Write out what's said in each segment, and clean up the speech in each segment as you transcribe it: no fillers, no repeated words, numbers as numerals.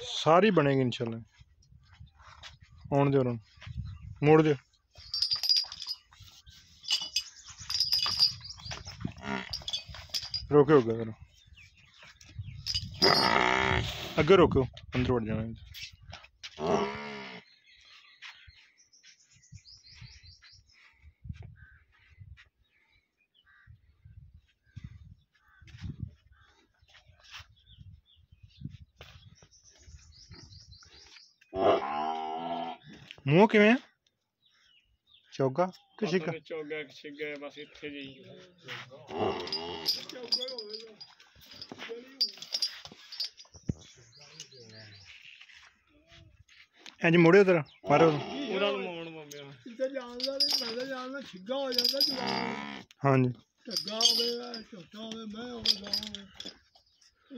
सारी बनेगी इंशाल्लाह। आने दो, मोड़ दो। रोके होगा करो, अगे रोको, अंदर उड़ जाना। मुंह किवें चौगा कि छिग्गा? चौगा छिग्गा बस इत्थे जी। इंज मुड़े उधर मारो पूरा मोड़ मम्मी इत्थे जानदा नहीं, मैं जानदा छिग्गा हो जांदा जवान। हाँ जी, ढग्गा होवे छोटा होवे मैं होवे गांव होवे,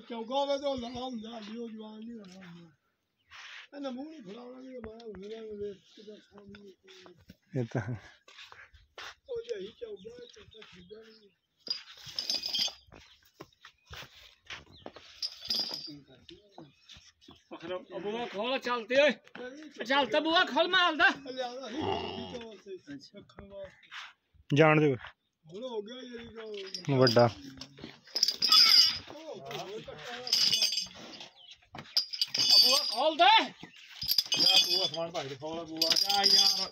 चौगा होवे तो ला हुंदा लियो जवान नहीं होना। ਇਹਨਾਂ ਮੂੰਹ ਨਹੀਂ ਫੜਾਉਣਾ ਕਿ ਮੈਂ ਉਹਦੇ ਵੇਖ ਕਿਦਾ ਸਾਹਮਣੇ ਇਹ ਤਾਂ ਉਹ ਜਈ ਚੌਗਾ ਚੌਗਾ ਛਿੱਗਾ ਨਹੀਂ। ਅਖਰ ਬੂਆ ਖੋਲ ਚਲਤੇ ਓਏ, ਚਲਤਾ ਬੂਆ ਖੋਲ ਮਾਲ ਦਾ ਜਾਣ ਦੇ ਹੁਣ ਹੋ ਗਿਆ ਜਿਹੜੀ ਵੱਡਾ ਬੂਆ ਖੋਲ ਦੇ ਯਾਰ। ਬੂਆ ਸਮਾਨ ਭਾਈ ਦੇ ਖੋਲ ਬੂਆ ਯਾਰ।